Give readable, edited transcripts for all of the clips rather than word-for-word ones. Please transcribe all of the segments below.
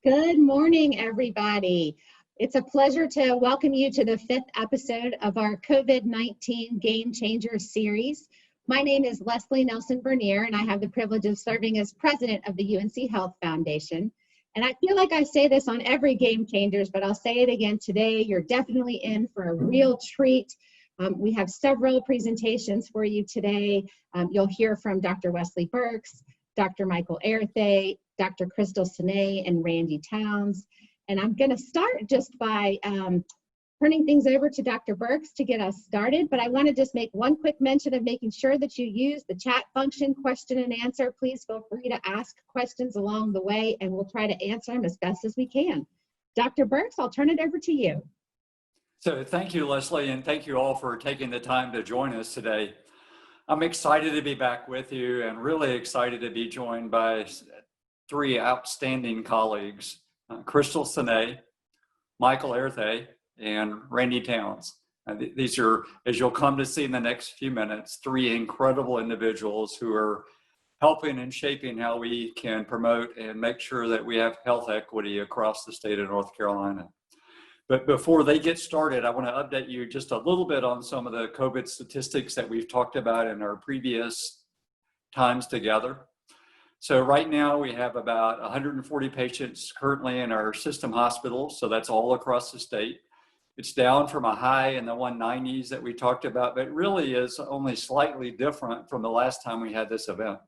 Good morning, everybody. It's a pleasure to welcome you to the 5th episode of our COVID-19 Game Changer series. My name is Leslie Nelson Bernier, and I have the privilege of serving as president of the UNC Health Foundation. And I feel like I say this on every Game Changers, but I'll say it again today. You're definitely in for a real treat. We have several presentations for you today. You'll hear from Dr. Wesley Burks, Dr. Michael Herce, Dr. Crystal Cené, and Randi Towns. And I'm going to start just by turning things over to Dr. Burks to get us started. But I want to just make one quick mention of making sure that you use the chat function, question and answer. Please feel free to ask questions along the way, and we'll try to answer them as best as we can. Dr. Burks, I'll turn it over to you. So thank you, Leslie, and thank you all for taking the time to join us today. I'm excited to be back with you and really excited to be joined by three outstanding colleagues, Crystal Cené, Michael Herce, and Randi Towns. These are, as you'll come to see in the next few minutes, three incredible individuals who are helping and shaping how we can promote and make sure that we have health equity across the state of North Carolina. But before they get started, I want to update you just a little bit on some of the COVID statistics that we've talked about in our previous times together. So right now we have about 140 patients currently in our system hospitals. So that's all across the state. It's down from a high in the 190s that we talked about, but really is only slightly different from the last time we had this event.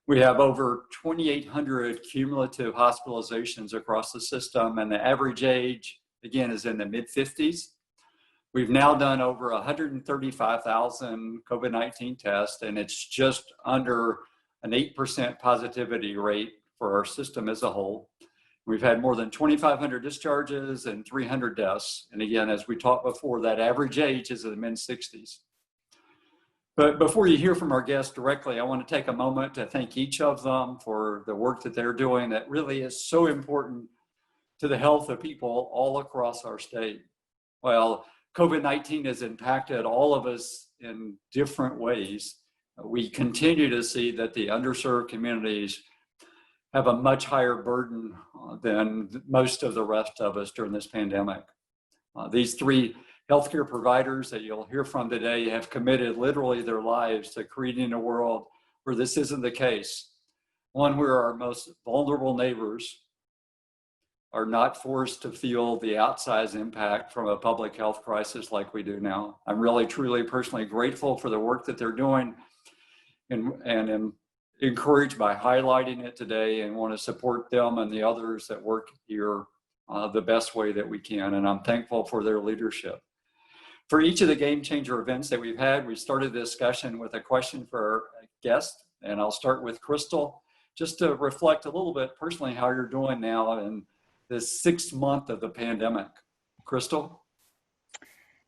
We have over 2,800 cumulative hospitalizations across the system, and the average age, again, is in the mid-50s. We've now done over 135,000 COVID-19 tests, and it's just under an 8% positivity rate for our system as a whole. We've had more than 2,500 discharges and 300 deaths. And again, as we talked before, that average age is in the mid-60s. But before you hear from our guests directly, I want to take a moment to thank each of them for the work that they're doing that really is so important to the health of people all across our state. Well, COVID-19 has impacted all of us in different ways. We continue to see that the underserved communities have a much higher burden than most of the rest of us during this pandemic. These three healthcare providers that you'll hear from today have committed literally their lives to creating a world where this isn't the case. One where our most vulnerable neighbors are not forced to feel the outsized impact from a public health crisis like we do now. I'm really, truly, personally grateful for the work that they're doing and am encouraged by highlighting it today and want to support them and the others that work here the best way that we can. And I'm thankful for their leadership. For each of the Game Changer events that we've had, we started the discussion with a question for our guest. And I'll start with Crystal, just to reflect a little bit personally how you're doing now in this 6th month of the pandemic. Crystal?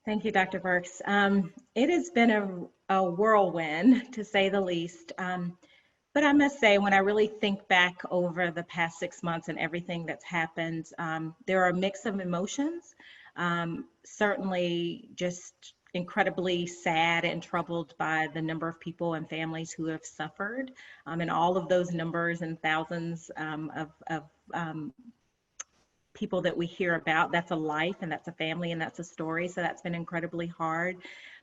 Thank you, Dr. Burks. It has been a whirlwind, to say the least. But I must say, when I really think back over the past 6 months and everything that's happened, there are a mix of emotions. Certainly just incredibly sad and troubled by the number of people and families who have suffered. And all of those numbers and thousands of people that we hear about, that's a life and that's a family and that's a story. So that's been incredibly hard.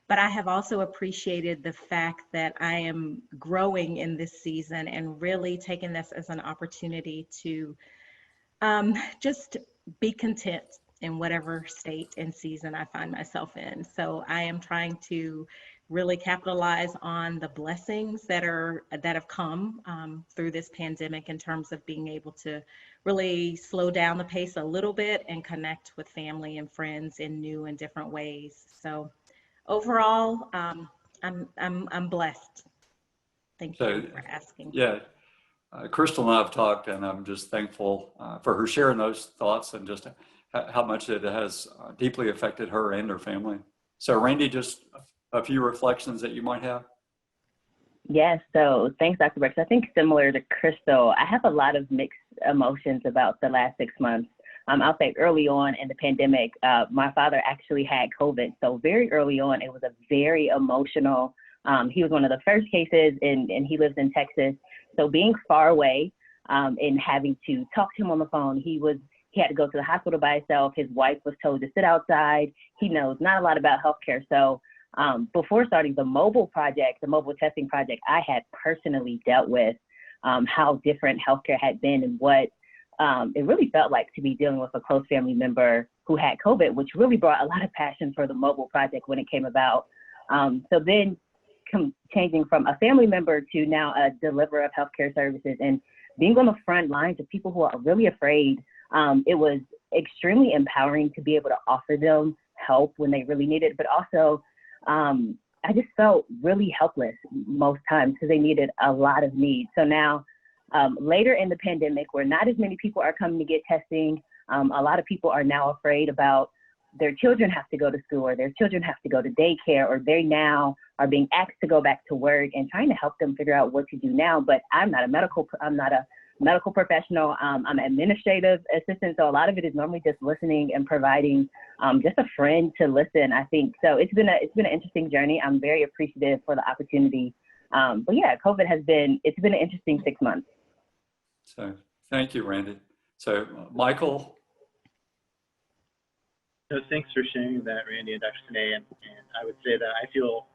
But I have also appreciated the fact that I am growing in this season and really taking this as an opportunity to just be content in whatever state and season I find myself in. So I am trying to really capitalize on the blessings that have come through this pandemic in terms of being able to really slow down the pace a little bit and connect with family and friends in new and different ways. So overall, I'm blessed. Thank you for asking. Yeah, Crystal and I have talked, and I'm just thankful for her sharing those thoughts and just how much it has deeply affected her and her family. So Randi, just a few reflections that you might have. Yes, so thanks, Dr. Burks. I think similar to Crystal, I have a lot of mixed emotions about the last 6 months. I'll say early on in the pandemic, my father actually had COVID. So very early on, it was a very emotional, he was one of the first cases and he lives in Texas. So being far away and having to talk to him on the phone. He had to go to the hospital by himself. His wife was told to sit outside. He knows not a lot about healthcare. So before starting the mobile testing project, I had personally dealt with how different healthcare had been and what it really felt like to be dealing with a close family member who had COVID, which really brought a lot of passion for the mobile project when it came about. So then changing from a family member to now a deliverer of healthcare services and being on the front lines of people who are really afraid, it was extremely empowering to be able to offer them help when they really needed it, but also I just felt really helpless most times because they needed a lot of needs. So now later in the pandemic, where not as many people are coming to get testing, a lot of people are now afraid about their children have to go to school or their children have to go to daycare, or they now are being asked to go back to work, and trying to help them figure out what to do now. But I'm not a medical professional. I'm an administrative assistant. So a lot of it is normally just listening and providing just a friend to listen, I think. So it's been an interesting journey. I'm very appreciative for the opportunity. But yeah, COVID it's been an interesting 6 months. So thank you, Randy. So Michael. So thanks for sharing that, Randy and Dr. Cené. And I would say that I feel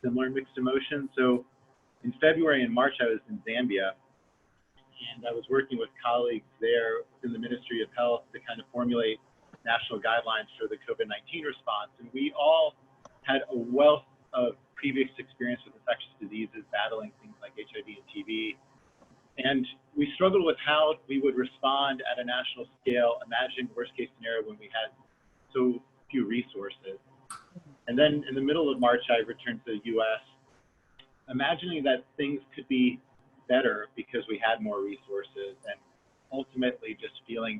similar mixed emotions. So in February and March, I was in Zambia, and I was working with colleagues there in the Ministry of Health to kind of formulate national guidelines for the COVID-19 response. And we all had a wealth of previous experience with infectious diseases, battling things like HIV and TB. And we struggled with how we would respond at a national scale, imagine worst case scenario when we had so few resources. And then in the middle of March, I returned to the US, imagining that things could be better because we had more resources, and ultimately just feeling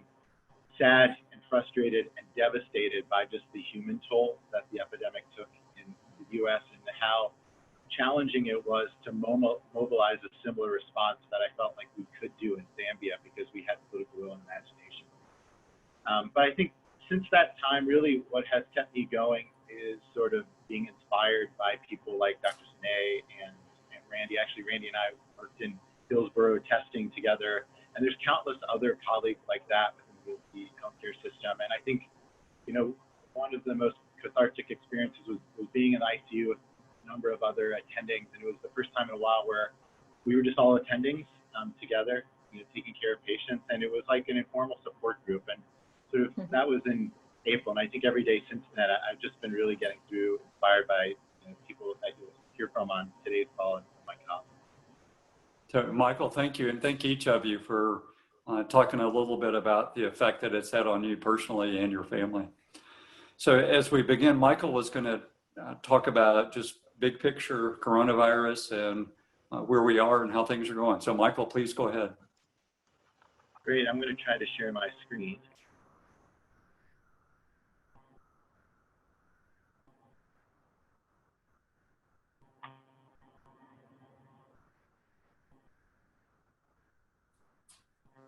sad and frustrated and devastated by just the human toll that the epidemic took in the US, and how challenging it was to mobilize a similar response that I felt like we could do in Zambia because we had political will and imagination. But I think since that time, really what has kept me going is sort of being inspired by people like Dr. Cené and Randy. Actually, Randy and I worked in Hillsborough testing together, and there's countless other colleagues like that within the healthcare system. And I think, one of the most cathartic experiences was being in the ICU with a number of other attendings, and it was the first time in a while where we were just all attendings together, taking care of patients, and it was like an informal support group. And sort of that was in April, and I think every day since then, I've just been really getting inspired by people that you'll hear from on today's call and my colleagues. So Michael, thank you, and thank each of you for talking a little bit about the effect that it's had on you personally and your family. So as we begin, Michael was going to talk about just big picture coronavirus and where we are and how things are going. So Michael, please go ahead. Great, I'm going to try to share my screen.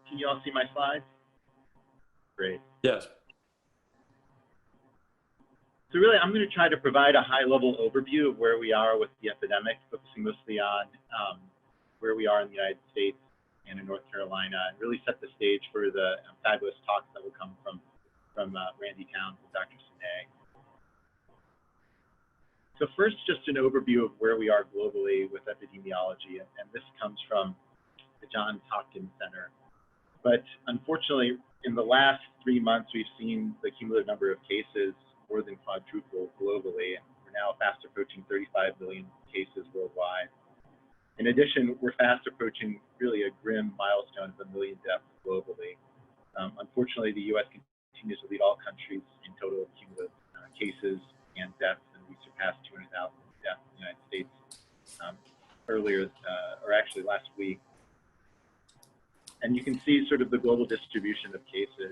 Can you all see my slides? Great. Yes. So really, I'm going to try to provide a high-level overview of where we are with the epidemic, focusing mostly on where we are in the United States and in North Carolina, and really set the stage for the fabulous talks that will come from Randi Towns and Dr. Cené. So first, just an overview of where we are globally with epidemiology, and this comes from the Johns Hopkins Center. But unfortunately, in the last 3 months, we've seen the cumulative number of cases more than quadruple globally, and we're now fast approaching 35 million cases worldwide. In addition, we're fast approaching really a grim milestone of 1 million deaths globally. Unfortunately, the U.S. continues to lead all countries in total cumulative cases and deaths, and we surpassed 200,000 deaths in the United States earlier, or actually last week. And you can see sort of the global distribution of cases,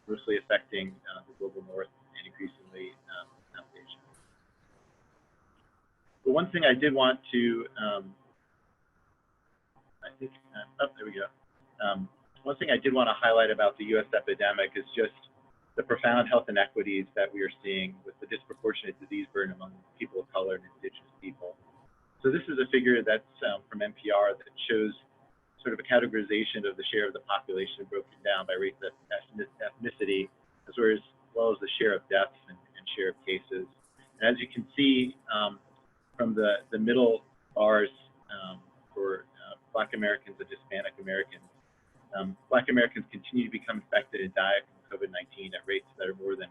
mostly affecting the global north and increasingly South Asia. But one thing I did want to, there we go. One thing I did want to highlight about the U.S. epidemic is just the profound health inequities that we are seeing with the disproportionate disease burden among people of color and indigenous people. So this is a figure that's from NPR that shows sort of a categorization of the share of the population broken down by race, ethnicity, as well as the share of deaths and share of cases. And as you can see from the middle bars for Black Americans and Hispanic Americans, Black Americans continue to become infected and die from COVID-19 at rates that are more than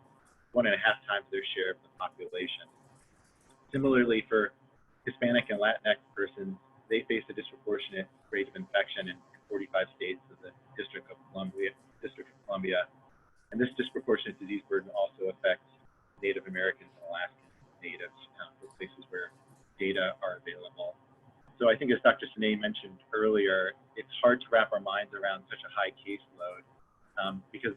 1.5 times their share of the population. Similarly, for Hispanic and Latinx persons, they face a disproportionate rate of infection in 45 states of the District of Columbia. And this disproportionate disease burden also affects Native Americans and Alaskan natives for places where data are available. So I think, as Dr. Cené mentioned earlier, it's hard to wrap our minds around such a high caseload because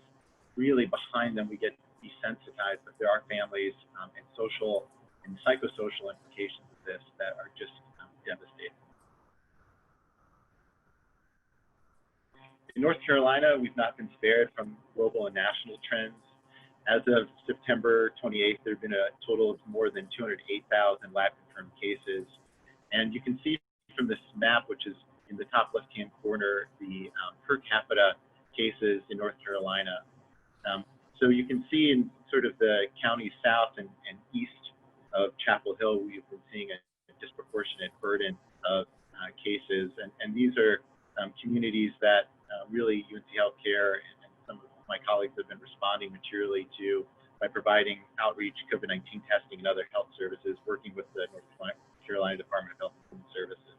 really behind them we get desensitized that there are families and social and psychosocial implications of this that are just devastating. In North Carolina, we've not been spared from global and national trends. As of September 28th, there have been a total of more than 208,000 lab confirmed cases. And you can see from this map, which is in the top left-hand corner, the per capita cases in North Carolina. So you can see in sort of the counties south and east of Chapel Hill, we've been seeing a disproportionate burden of cases. And these are communities that really UNC Healthcare and some of my colleagues have been responding materially to by providing outreach, COVID-19 testing, and other health services, working with the North Carolina Department of Health and Human Services.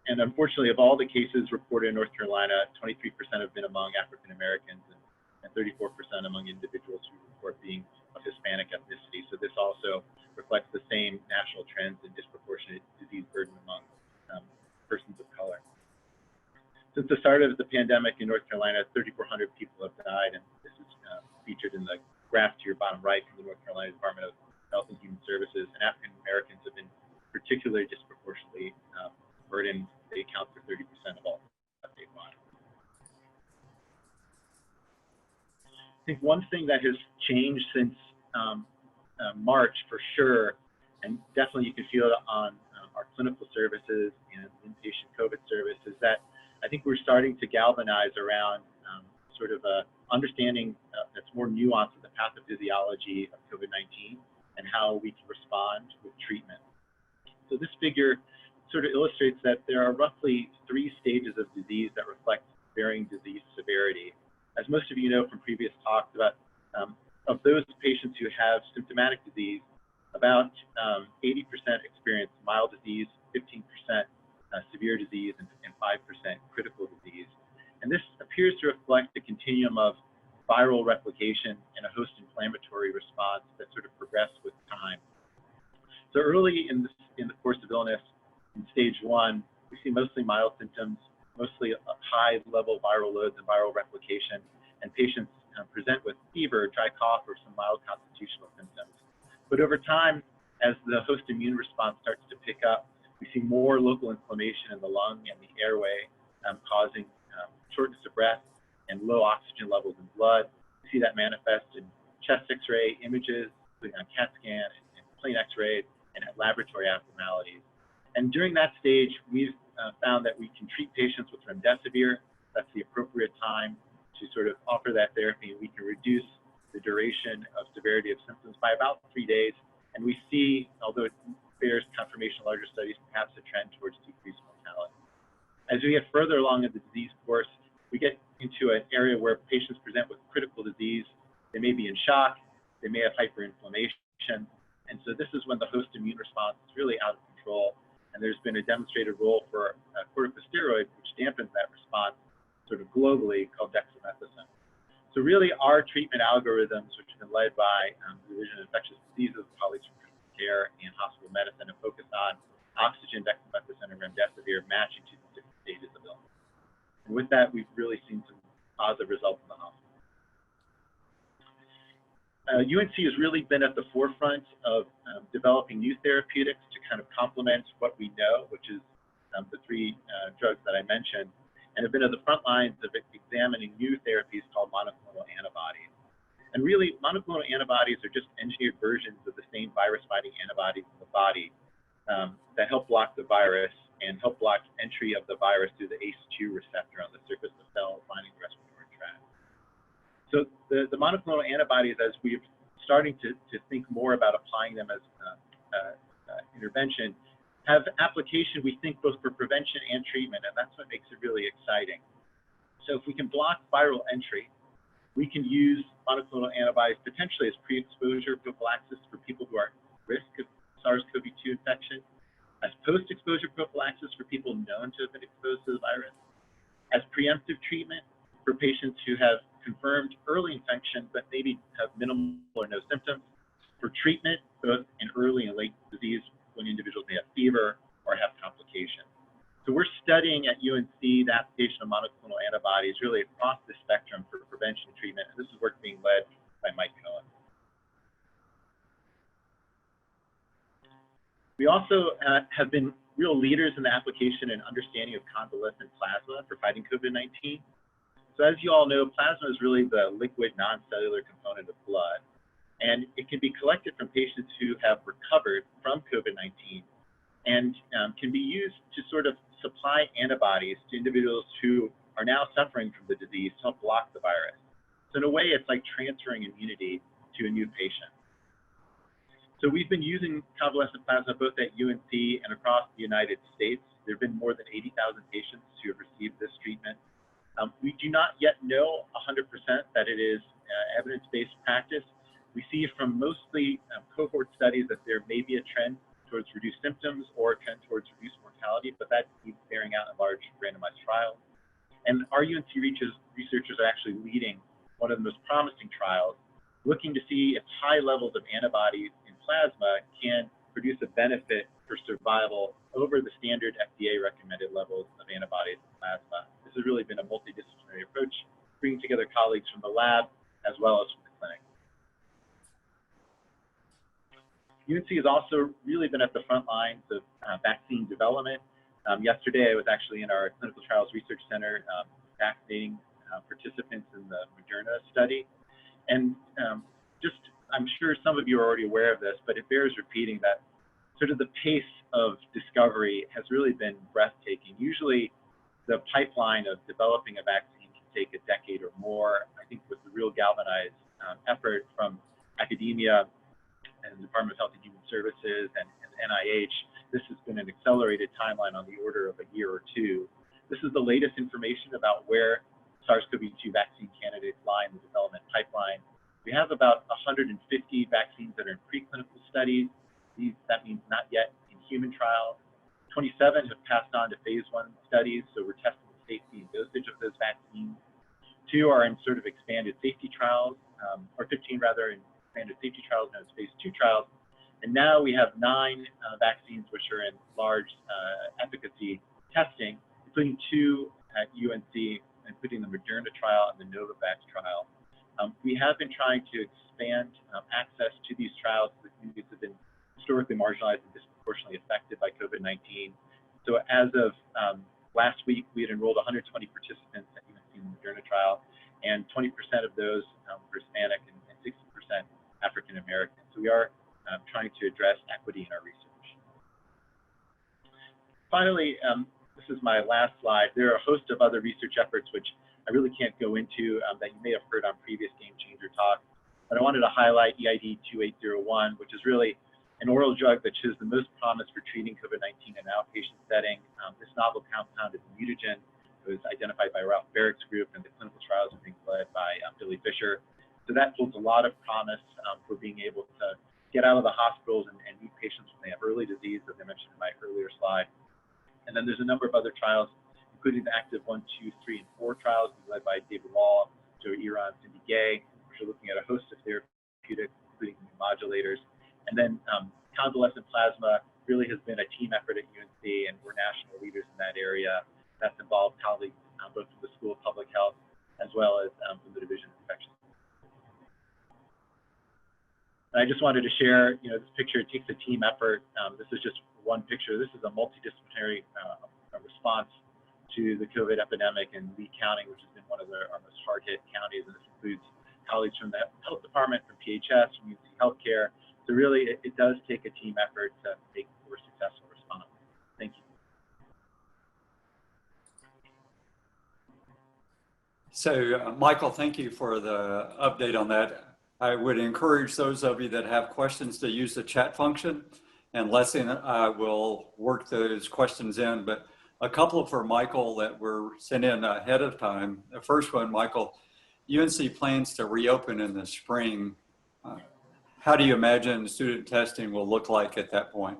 And unfortunately, of all the cases reported in North Carolina, 23% have been among African Americans and 34% among individuals who report being of Hispanic ethnicity. So this also reflects the same national trends in disproportionate disease burden among persons of color. Since the start of the pandemic in North Carolina, 3,400 people have died, and this is featured in the graph to your bottom right from the North Carolina Department of Health and Human Services. And African Americans have been particularly disproportionately burdened. They account for 30% of all statewide. I think one thing that has changed since March for sure, and definitely you can feel it on our clinical services and inpatient COVID service, is that I think we're starting to galvanize around sort of a understanding that's more nuanced of the pathophysiology of COVID-19 and how we can respond with treatment. So this figure sort of illustrates that there are roughly 3 stages of disease that reflect varying disease severity. As most of you know from previous talks about, of those patients who have symptomatic disease, about 80% experience mild disease, 15% severe disease, and 5% critical disease. And this appears to reflect the continuum of viral replication and a host inflammatory response that sort of progress with time. So early in the course of illness, in stage 1, we see mostly mild symptoms, mostly high level viral loads and viral replication, and patients present with fever, dry cough, or some mild constitutional symptoms. But over time, as the host immune response starts to pick up, we see more local inflammation in the lung and the airway, causing shortness of breath and low oxygen levels in blood. We see that manifest in chest X-ray images, including on CAT scan and plain X-ray, and laboratory abnormalities. And during that stage, we've found that we can treat patients with remdesivir. That's the appropriate time to sort of offer that therapy, and we can reduce the duration of severity of symptoms by about 3 days. And we see, although it bears confirmation in larger studies, perhaps a trend towards decreased mortality. As we get further along in the disease course, we get into an area where patients present with critical disease. They may be in shock, they may have hyperinflammation, and so this is when the host immune response is really out of control. And there's been a demonstrated role for a corticosteroid, which dampens that response sort of globally, called dexamethasone. So really our treatment algorithms, which have been led by the Division of Infectious Diseases, colleagues from critical care and hospital medicine, have focused on oxygen, dexamethasone, and remdesivir matching to the different stages of illness. And with that, we've really seen some positive results in the hospital. UNC has really been at the forefront of developing new therapeutics to kind of complement what we know, which is the 3 drugs that I mentioned, and have been at the front lines of examining new therapies called monoclonal antibodies. And really, monoclonal antibodies are just engineered versions of the same virus-fighting antibodies in the body that help block the virus and help block entry of the virus through the ACE2 receptor on the surface of cells lining the respiratory tract. So the monoclonal antibodies, as we're starting to think more about applying them as intervention, have application, we think, both for prevention and treatment, and that's what makes it really exciting. So if we can block viral entry, we can use monoclonal antibodies potentially as pre-exposure prophylaxis for people who are at risk of SARS-CoV-2 infection, as post-exposure prophylaxis for people known to have been exposed to the virus, as preemptive treatment for patients who have confirmed early infection but maybe have minimal or no symptoms, for treatment both in early and late disease when individuals may have fever or have complications. So we're studying at UNC the application of monoclonal antibodies really across the spectrum for prevention and treatment, and this is work being led by Mike Cohen. We also have been real leaders in the application and understanding of convalescent plasma for fighting COVID-19. So as you all know, plasma is really the liquid non-cellular component of blood, and it can be collected from patients who have recovered from COVID-19 and can be used to sort of supply antibodies to individuals who are now suffering from the disease to help block the virus. So in a way, it's like transferring immunity to a new patient. So we've been using convalescent plasma both at UNC and across the United States. There have been more than 80,000 patients who have received this treatment. We do not yet know 100% that it is evidence-based practice. We see from mostly cohort studies that there may be a trend towards reduced symptoms or a trend towards reduced mortality, but that needs bearing out in large randomized trials. And our UNC researchers are actually leading one of the most promising trials, looking to see if high levels of antibodies in plasma can produce a benefit for survival over the standard FDA recommended levels of antibodies in plasma. This has really been a multidisciplinary approach, bringing together colleagues from the lab as well as from the clinic. UNC has also really been at the front lines of vaccine development. Yesterday, I was actually in our Clinical Trials Research Center vaccinating participants in the Moderna study. And I'm sure some of you are already aware of this, but it bears repeating that sort of the pace of discovery has really been breathtaking. Usually, the pipeline of developing a vaccine can take a decade or more. I think with the real galvanized effort from academia and the Department of Health and Human Services and NIH, this has been an accelerated timeline on the order of a year or two. This is the latest information about where SARS-CoV-2 vaccine candidates lie in the development pipeline. We have about 150 vaccines that are in preclinical studies. That means not yet in human trials. 27 have passed on to phase 1 studies, so we're testing the safety and dosage of those vaccines. 2 are in sort of expanded safety trials, or 15 rather, in expanded safety trials known as phase 2 trials. And now we have 9 vaccines which are in large efficacy testing, including 2 at UNC, including the Moderna trial and the Novavax trial. We have been trying to expand access to these trials to the communities that have been historically marginalized and disproportionately affected by COVID-19. So as of last week, we had enrolled 120 participants at UNC in the Moderna trial, and 20% of those were Hispanic and 60% African American. So we are trying to address equity in our research. Finally, this is my last slide. There are a host of other research efforts which I really can't go into that you may have heard on previous Game Changer talks, but I wanted to highlight EID 2801, which is really an oral drug that shows the most promise for treating COVID-19 in an outpatient setting. This novel compound is a mutagen. It was identified by Ralph Barrick's group, and the clinical trials are being led by Billy Fisher. So that holds a lot of promise for being able to get out of the hospitals and meet patients when they have early disease, as I mentioned in my earlier slide. And then there's a number of other trials, including the active 1, 2, 3, and 4 trials being led by David Wall, Joe Iran, Cindy Gay, which are looking at a host of therapeutics, including modulators. And then convalescent plasma really has been a team effort at UNC, and we're national leaders in that area. That's involved colleagues both from the School of Public Health as well as from the Division of Infectious. And I just wanted to share, this picture. It takes a team effort. This is just one picture. This is a multidisciplinary response to the COVID epidemic in Lee County, which has been one of our most hard-hit counties. And this includes colleagues from the health department, from PHS, from UNC Healthcare. So really, it does take a team effort to make a more successful response. Thank you. So, Michael, thank you for the update on that. I would encourage those of you that have questions to use the chat function, and Leslie and I will work those questions in, but a couple for Michael that were sent in ahead of time. The first one, Michael, UNC plans to reopen in the spring. How do you imagine student testing will look like at that point?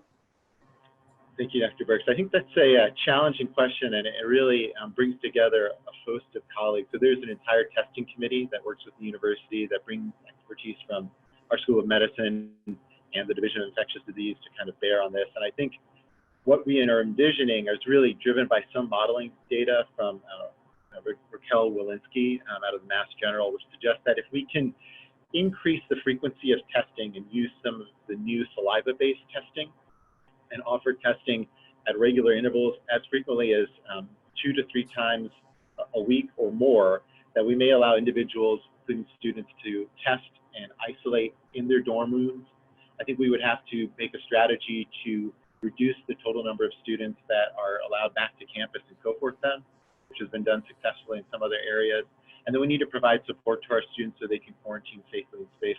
Thank you, Dr. Burks. I think that's a challenging question, and it really brings together a host of colleagues. So there's an entire testing committee that works with the university that brings expertise from our School of Medicine and the Division of Infectious Disease to kind of bear on this. And I think what we are envisioning is really driven by some modeling data from Raquel Walensky out of Mass General, which suggests that if we can increase the frequency of testing and use some of the new saliva-based testing and offer testing at regular intervals as frequently as 2 to 3 times a week or more, that we may allow individuals, including students, to test and isolate in their dorm rooms. I think we would have to make a strategy to reduce the total number of students that are allowed back to campus and cohort them, which has been done successfully in some other areas. And then we need to provide support to our students so they can quarantine safely in place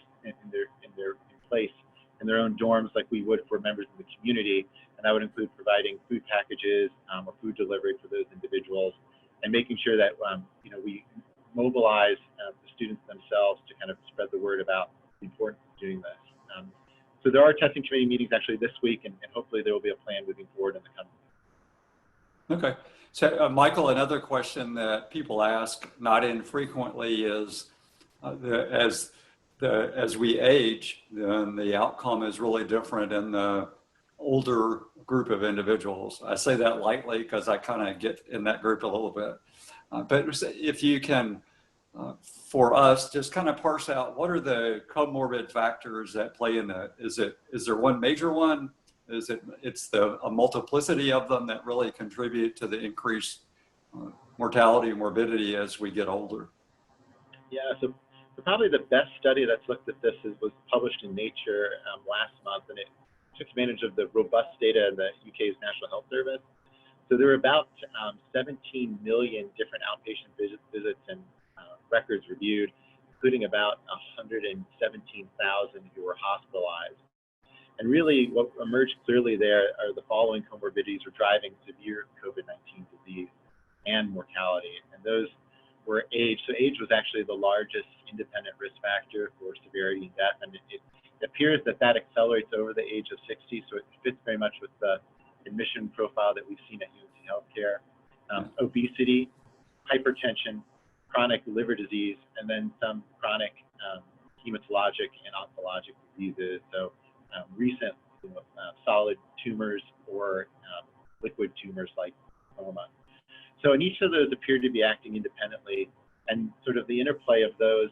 in their own dorms, like we would for members of the community. And that would include providing food packages or food delivery for those individuals, and making sure that we mobilize the students themselves to kind of spread the word about the importance of doing this. So there are testing committee meetings actually this week, and hopefully there will be a plan moving forward in the coming weeks. Okay. So, Michael, another question that people ask not infrequently is, as we age, then the outcome is really different in the older group of individuals. I say that lightly because I kind of get in that group a little bit. But if you can, for us, just kind of parse out what are the comorbid factors that play in that? Is there one major one? It's a multiplicity of them that really contribute to the increased mortality and morbidity as we get older? Yeah, so probably the best study that's looked at this was published in Nature last month, and it took advantage of the robust data in the UK's National Health Service. So there were about 17 million different outpatient visits and records reviewed, including about 117,000 who were hospitalized. And really what emerged clearly there are the following comorbidities were driving severe COVID-19 disease and mortality. And those were age. So age was actually the largest independent risk factor for severity and death. And it appears that accelerates over the age of 60. So it fits very much with the admission profile that we've seen at UNC Healthcare. Obesity, hypertension, chronic liver disease, and then some chronic hematologic and oncologic diseases. So recent solid tumors or liquid tumors like lymphoma. So in each of those appear to be acting independently, and sort of the interplay of those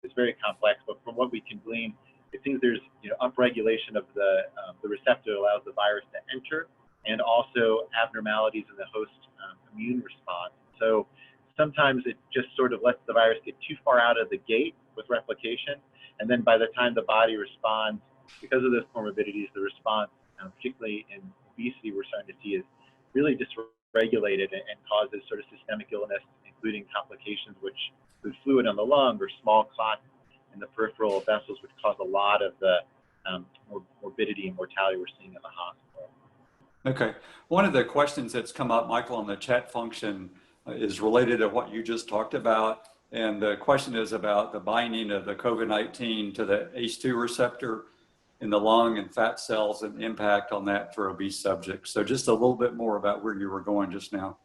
is very complex. But from what we can glean, it seems there's upregulation of the receptor that allows the virus to enter, and also abnormalities in the host immune response. So sometimes it just sort of lets the virus get too far out of the gate with replication, and then by the time the body responds, because of those comorbidities, the response, particularly in obesity, we're starting to see is really dysregulated and causes sort of systemic illness, including complications which include fluid on the lung or small clots in the peripheral vessels, which cause a lot of the morbidity and mortality we're seeing in the hospital. Okay. One of the questions that's come up, Michael, on the chat function is related to what you just talked about. And the question is about the binding of the COVID-19 to the ACE2 receptor in the lung and fat cells and impact on that for obese subjects. So just a little bit more about where you were going just now.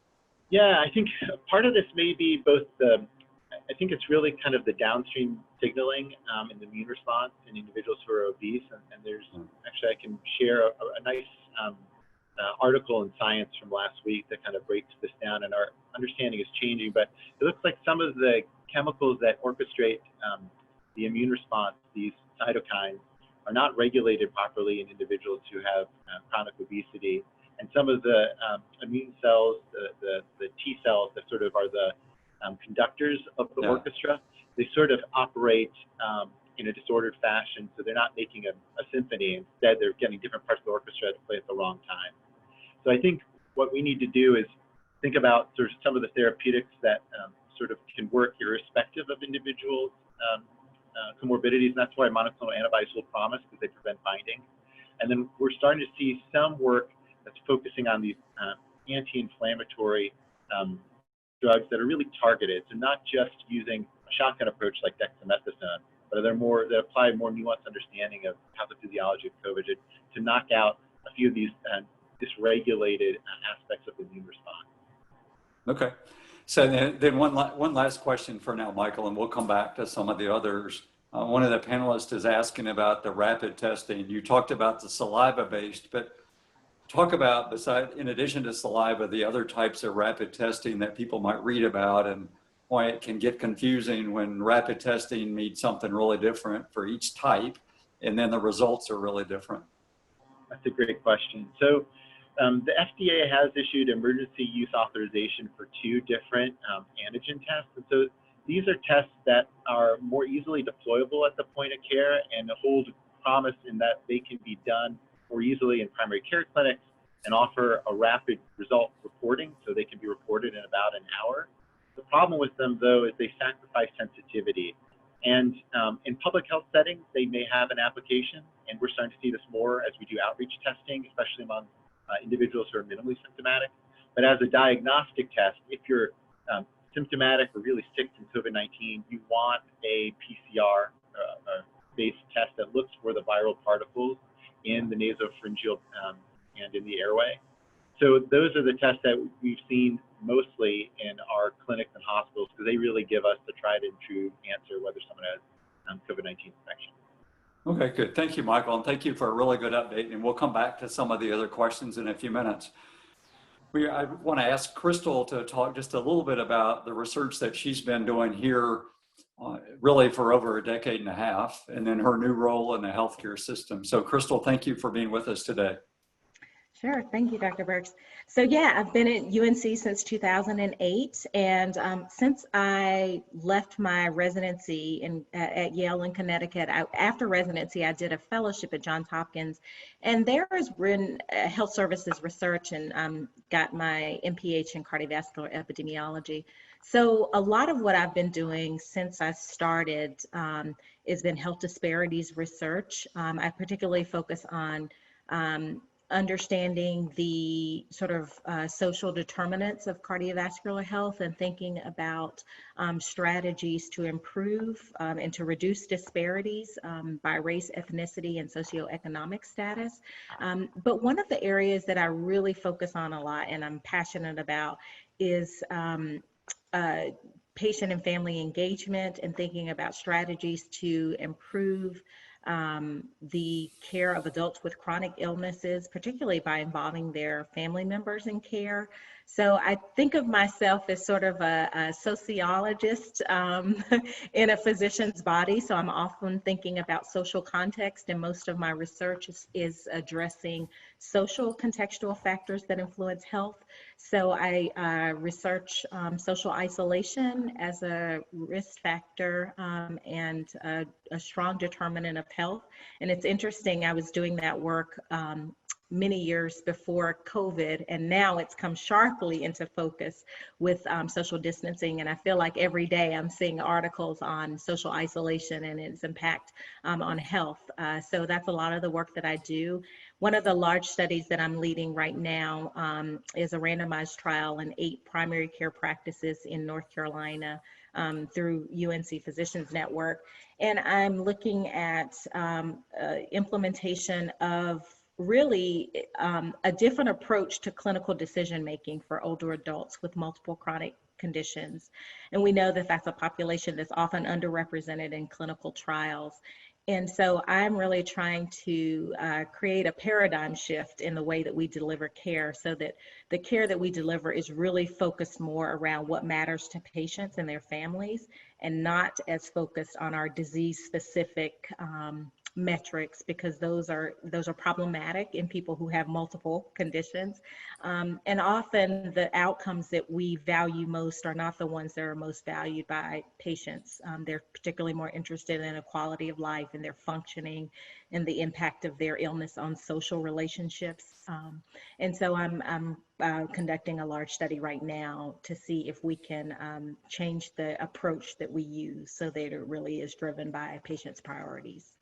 Yeah, I think part of this may be both I think it's really kind of the downstream signaling in the immune response in individuals who are obese. And there's actually, I can share a nice article in Science from last week that kind of breaks this down, and our understanding is changing, but it looks like some of the chemicals that orchestrate the immune response, these cytokines, are not regulated properly in individuals who have chronic obesity. And some of the immune cells, the T cells that sort of are the conductors of the orchestra, they sort of operate in a disordered fashion, so they're not making a symphony. Instead, they're getting different parts of the orchestra to play at the wrong time. So I think what we need to do is think about sort of some of the therapeutics that sort of can work irrespective of individuals' comorbidities, and that's why monoclonal antibodies will promise, because they prevent binding. And then we're starting to see some work that's focusing on these anti-inflammatory drugs that are really targeted, so not just using a shotgun approach like dexamethasone, but that apply more nuanced understanding of pathophysiology of COVID to knock out a few of these dysregulated aspects of the immune response. Okay. So then one last question for now, Michael, and we'll come back to some of the others. One of the panelists is asking about the rapid testing. You talked about the saliva-based, but talk about, in addition to saliva, the other types of rapid testing that people might read about and why it can get confusing when rapid testing means something really different for each type, and then the results are really different. That's a great question. So the FDA has issued emergency use authorization for 2 different antigen tests. And so these are tests that are more easily deployable at the point of care and hold promise in that they can be done more easily in primary care clinics and offer a rapid result reporting, so they can be reported in about an hour. The problem with them, though, is they sacrifice sensitivity. And in public health settings, they may have an application, and we're starting to see this more as we do outreach testing, especially among individuals who are minimally symptomatic. But as a diagnostic test, if you're symptomatic or really sick from COVID-19, you want a PCR-based test that looks for the viral particles in the nasopharyngeal and in the airway. So those are the tests that we've seen mostly in our clinics and hospitals, because they really give us the tried and true answer whether someone has COVID-19 infection. Okay, good. Thank you, Michael, and thank you for a really good update. And we'll come back to some of the other questions in a few minutes. I want to ask Crystal to talk just a little bit about the research that she's been doing here really for over a decade and a half, and then her new role in the healthcare system. So Crystal, thank you for being with us today. Sure. Thank you, Dr. Burks. So yeah, I've been at UNC since 2008. And since I left my residency at Yale in Connecticut, after residency, I did a fellowship at Johns Hopkins. And there has been health services research, and got my MPH in cardiovascular epidemiology. So a lot of what I've been doing since I started has been health disparities research. I particularly focus on understanding the sort of social determinants of cardiovascular health and thinking about strategies to improve and to reduce disparities by race, ethnicity, and socioeconomic status. But one of the areas that I really focus on a lot and I'm passionate about is patient and family engagement and thinking about strategies to improve the care of adults with chronic illnesses, particularly by involving their family members in care. So I think of myself as sort of a sociologist in a physician's body. So I'm often thinking about social context, and most of my research is addressing social contextual factors that influence health. So I research social isolation as a risk factor and a strong determinant of health. And it's interesting, I was doing that work many years before COVID, and now it's come sharply into focus with social distancing. And I feel like every day I'm seeing articles on social isolation and its impact on health. So that's a lot of the work that I do. One of the large studies that I'm leading right now is a randomized trial in 8 primary care practices in North Carolina through UNC Physicians Network. And I'm looking at implementation of really a different approach to clinical decision making for older adults with multiple chronic conditions. And we know that that's a population that's often underrepresented in clinical trials. And so I'm really trying to create a paradigm shift in the way that we deliver care, so that the care that we deliver is really focused more around what matters to patients and their families, and not as focused on our disease-specific metrics, because those are problematic in people who have multiple conditions. And often the outcomes that we value most are not the ones that are most valued by patients. They're particularly more interested in a quality of life and their functioning and the impact of their illness on social relationships. And so I'm conducting a large study right now to see if we can change the approach that we use so that it really is driven by patients' priorities.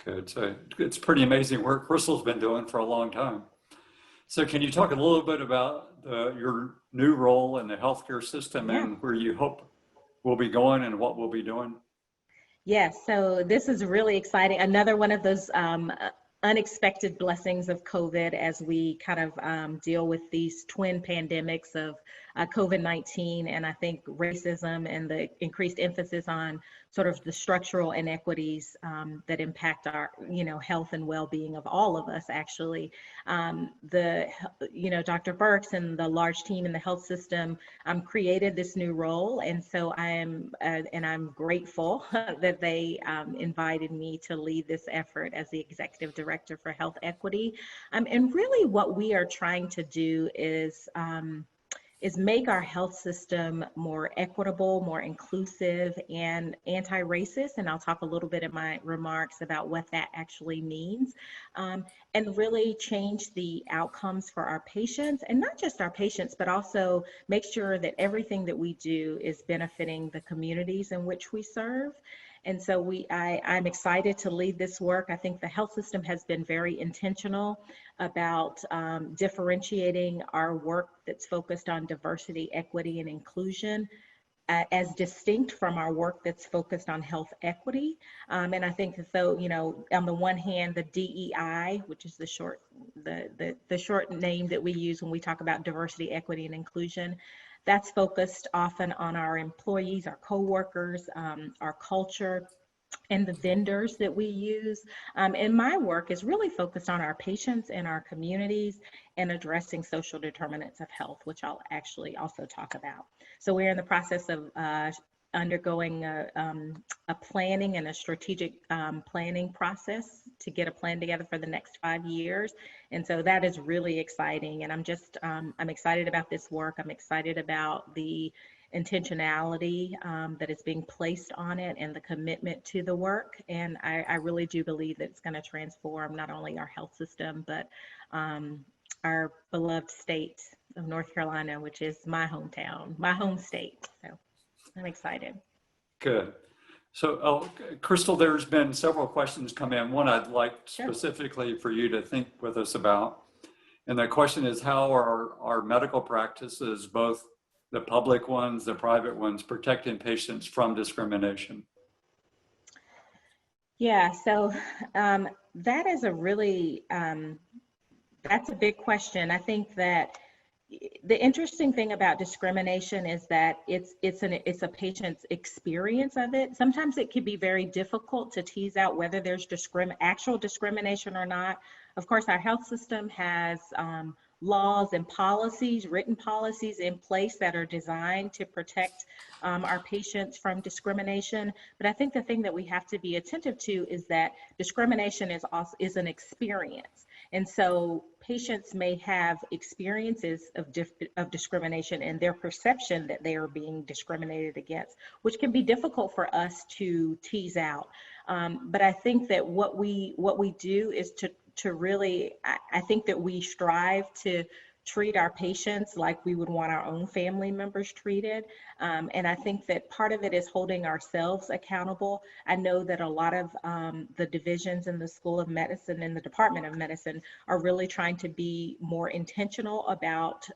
Good. So it's pretty amazing work Crystal's been doing for a long time. So can you talk a little bit about your new role in the healthcare system and where you hope we'll be going and what we'll be doing? Yes, so this is really exciting. Another one of those unexpected blessings of COVID as we kind of deal with these twin pandemics of COVID-19 and I think racism and the increased emphasis on sort of the structural inequities that impact our, health and well-being of all of us actually. Dr. Burks and the large team in the health system created this new role. And so I'm grateful that they invited me to lead this effort as the Executive Director for Health Equity. And really what we are trying to do is make our health system more equitable, more inclusive, and anti-racist. And I'll talk a little bit in my remarks about what that actually means, and really change the outcomes for our patients, and not just our patients, but also make sure that everything that we do is benefiting the communities in which we serve. And so I'm excited to lead this work. I think the health system has been very intentional about differentiating our work that's focused on diversity, equity, and inclusion as distinct from our work that's focused on health equity. And I think that though, on the one hand, the DEI, which is the short name that we use when we talk about diversity, equity, and inclusion, that's focused often on our employees, our coworkers, our culture, and the vendors that we use. And my work is really focused on our patients and our communities and addressing social determinants of health, which I'll actually also talk about. So we're in the process of undergoing a planning and a strategic planning process to get a plan together for the next 5 years. And so that is really exciting. And I'm excited about this work. I'm excited about the intentionality that is being placed on it and the commitment to the work. And I really do believe that it's going to transform not only our health system, but our beloved state of North Carolina, which is my hometown, my home state. So I'm excited. Good. So, Crystal, there's been several questions come in. One I'd like specifically for you to think with us about. And the question is, how are our medical practices, both the public ones, the private ones, protecting patients from discrimination? Yeah, so that is a really, that's a big question. I think that the interesting thing about discrimination is that it's a patient's experience of it. Sometimes it can be very difficult to tease out whether there's actual discrimination or not. Of course, our health system has laws and policies, written policies in place that are designed to protect our patients from discrimination. But I think the thing that we have to be attentive to is that discrimination is an experience. And so patients may have experiences of discrimination and their perception that they are being discriminated against, which can be difficult for us to tease out. But I think that what we do is to really, I think that we strive to treat our patients like we would want our own family members treated. And I think that part of it is holding ourselves accountable. I know that a lot of the divisions in the School of Medicine and the Department of Medicine are really trying to be more intentional about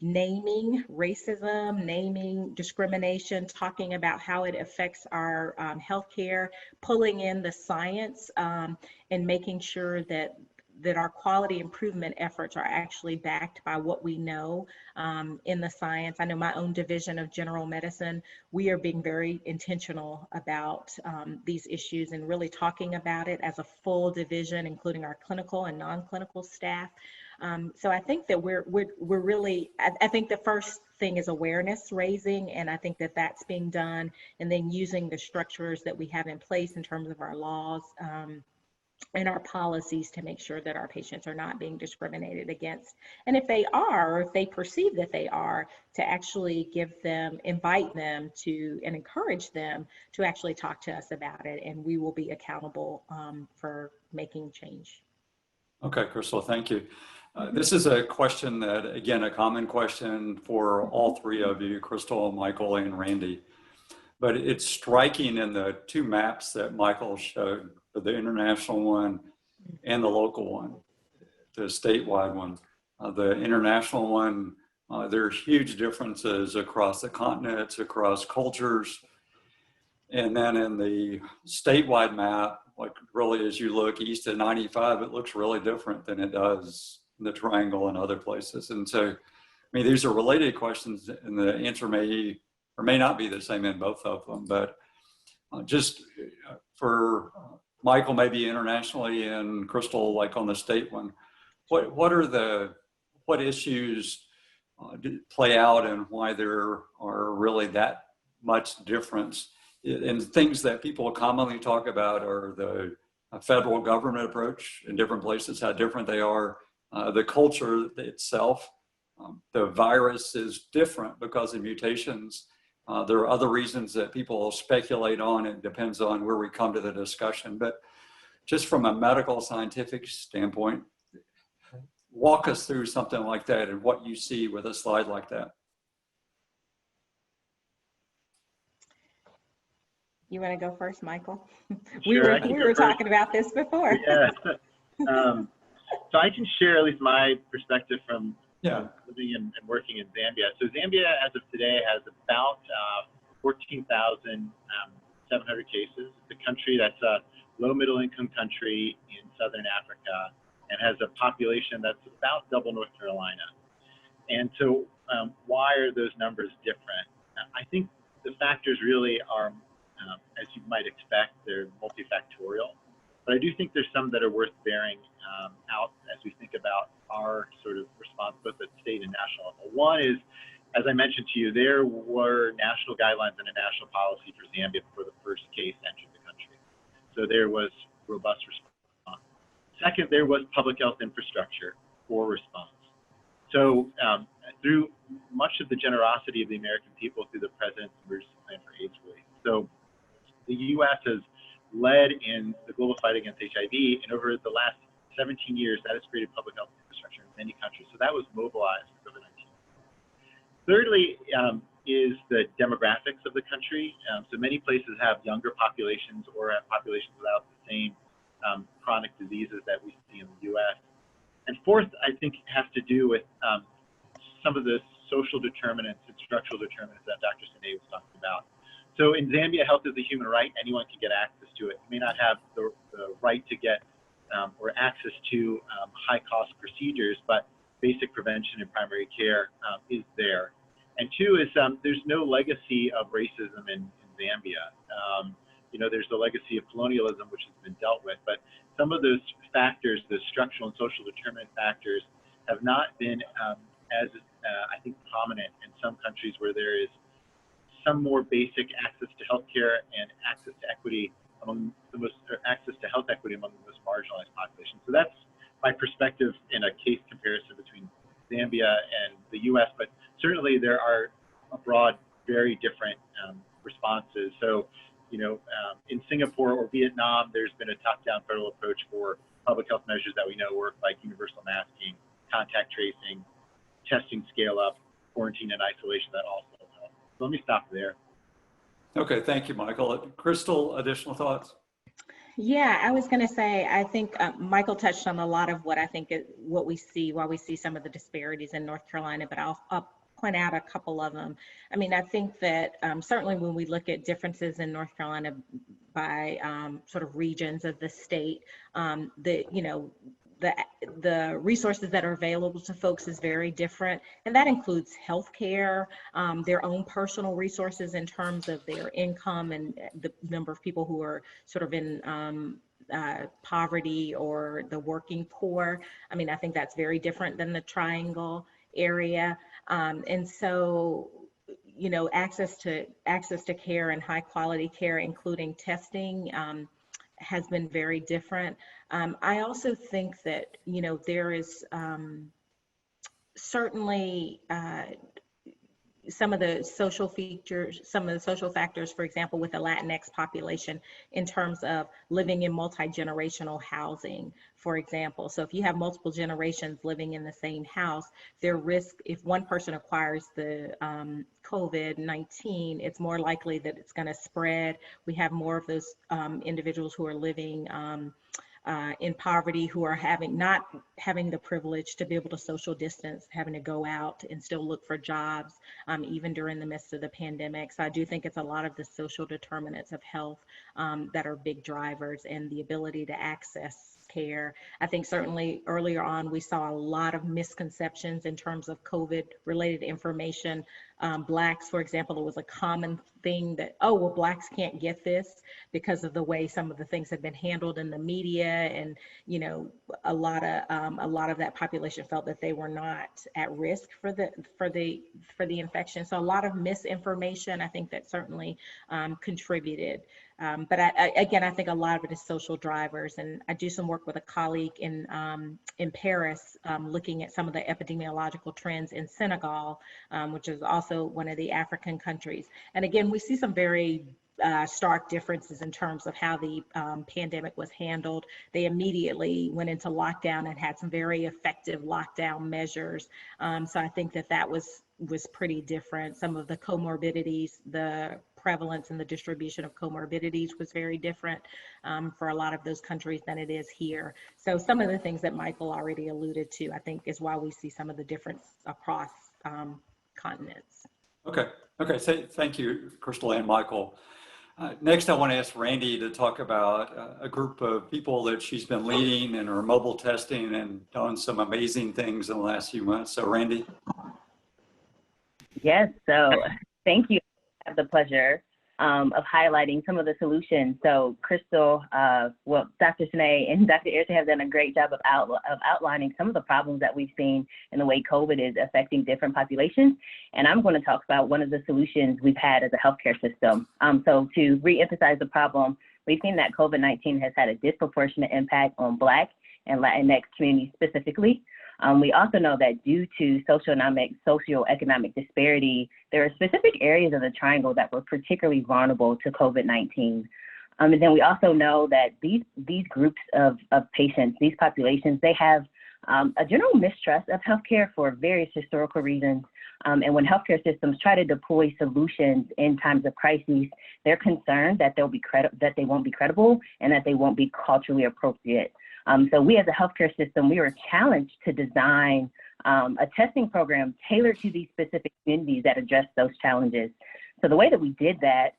naming racism, naming discrimination, talking about how it affects our healthcare, pulling in the science, and making sure that our quality improvement efforts are actually backed by what we know in the science. I know my own division of general medicine, we are being very intentional about these issues and really talking about it as a full division, including our clinical and non-clinical staff. So I think that we're really, I think the first thing is awareness raising, and I think that that's being done, and then using the structures that we have in place in terms of our laws and our policies to make sure that our patients are not being discriminated against. And if they are, or if they perceive that they are, to actually invite them to, and encourage them to actually talk to us about it, and we will be accountable for making change. Okay, Crystal, thank you. This is a question that, again, a common question for all three of you, Crystal, Michael, and Randy. But it's striking in the two maps that Michael showed, the international one and the local one, the statewide one. The international one, there are huge differences across the continents, across cultures. And then in the statewide map, like really as you look east of 95, it looks really different than it does in the triangle and other places. And so, I mean, these are related questions and the answer may or may not be the same in both of them, but just for Michael, maybe internationally, and Crystal, like on the state one, what issues play out and why there are really that much difference? And things that people commonly talk about are the federal government approach in different places, how different they are, the culture itself. The virus is different because of mutations. There are other reasons that people speculate on. It depends on where we come to the discussion. But just from a medical scientific standpoint, walk us through something like that and what you see with a slide like that. You want to go first, Michael? Sure, we were talking about this before. Yeah. So I can share at least my perspective from living and working in Zambia. So Zambia, as of today, has about 14,700 cases. It's a country that's a low middle income country in Southern Africa and has a population that's about double North Carolina. And so why are those numbers different? I think the factors really are, as you might expect, they're multifactorial. But I do think there's some that are worth bearing out as we think about our sort of response, both at state and national level. One is, as I mentioned to you, there were national guidelines and a national policy for Zambia before the first case entered the country. So there was robust response. Second, there was public health infrastructure for response. So through much of the generosity of the American people through the President's Emergency Plan for AIDS Relief. So the U.S. has led in the global fight against HIV, and over the last 17 years, that has created public health infrastructure in many countries. So that was mobilized for COVID-19. Thirdly, is the demographics of the country. So many places have younger populations or have populations without the same chronic diseases that we see in the U.S. And fourth, I think, has to do with some of the social determinants and structural determinants that Dr. Cené was talking about. So in Zambia, health is a human right. Anyone can get access to it. You may not have the right to get or access to high-cost procedures, but basic prevention and primary care is there. And two is there's no legacy of racism in Zambia. You know, there's the legacy of colonialism, which has been dealt with, but some of those factors, the structural and social determinant factors, have not been as, I think, prominent in some countries where there is some more basic access to healthcare and access to equity among the most, or access to health equity among the most marginalized populations. So that's my perspective in a case comparison between Zambia and the U.S., but certainly there are abroad very different responses. So, you know, in Singapore or Vietnam, there's been a top-down federal approach for public health measures that we know work, like universal masking, contact tracing, testing scale-up, quarantine and isolation that also help. So let me stop there. Okay, thank you, Michael. Crystal, additional thoughts? Yeah, I was going to say, I think Michael touched on a lot of what I think what we see, why we see some of the disparities in North Carolina, but I'll point out a couple of them. I mean, I think that certainly when we look at differences in North Carolina by sort of regions of the state, the resources that are available to folks is very different, and that includes healthcare, their own personal resources in terms of their income and the number of people who are sort of in poverty or the working poor. I mean, I think that's very different than the Triangle area, and so, you know, access to care and high quality care, including testing, has been very different. I also think that, you know, there is certainly, some of the social features, some of the social factors, for example, with the Latinx population in terms of living in multi-generational housing, for example. So if you have multiple generations living in the same house, their risk, if one person acquires the COVID-19, it's more likely that it's going to spread. We have more of those individuals who are living in poverty, who are not having the privilege to be able to social distance, having to go out and still look for jobs, even during the midst of the pandemic. So I do think it's a lot of the social determinants of health that are big drivers, and the ability to access care. I think certainly earlier on, we saw a lot of misconceptions in terms of COVID-related information. Blacks, for example, it was a common thing that, oh, well, Blacks can't get this because of the way some of the things have been handled in the media, and you know, a lot of that population felt that they were not at risk for the infection. So a lot of misinformation, I think, that certainly contributed. But I think a lot of it is social drivers, and I do some work with a colleague in Paris, looking at some of the epidemiological trends in Senegal, which is also one of the African countries. And again, we see some very stark differences in terms of how the pandemic was handled. They immediately went into lockdown and had some very effective lockdown measures. So I think that was pretty different. Some of the comorbidities, the prevalence and the distribution of comorbidities was very different for a lot of those countries than it is here. So some of the things that Michael already alluded to, I think, is why we see some of the difference across continents. Okay. Thank you, Crystal and Michael. Next, I want to ask Randi to talk about a group of people that she's been leading in her mobile testing and done some amazing things in the last few months. So, Randi. Yes, so thank you. I have the pleasure of highlighting some of the solutions. So Crystal, Dr. Cené and Dr. Herce have done a great job of outlining some of the problems that we've seen in the way COVID is affecting different populations. And I'm going to talk about one of the solutions we've had as a healthcare system. So to re-emphasize the problem, we've seen that COVID-19 has had a disproportionate impact on Black and Latinx communities specifically. We also know that due to socioeconomic disparity, there are specific areas of the triangle that were particularly vulnerable to COVID-19. And then we also know that these groups of patients, these populations, they have a general mistrust of healthcare for various historical reasons. And when healthcare systems try to deploy solutions in times of crises, they're concerned that they won't be credible and that they won't be culturally appropriate. So we as a healthcare system, we were challenged to design a testing program tailored to these specific communities that address those challenges. So the way that we did that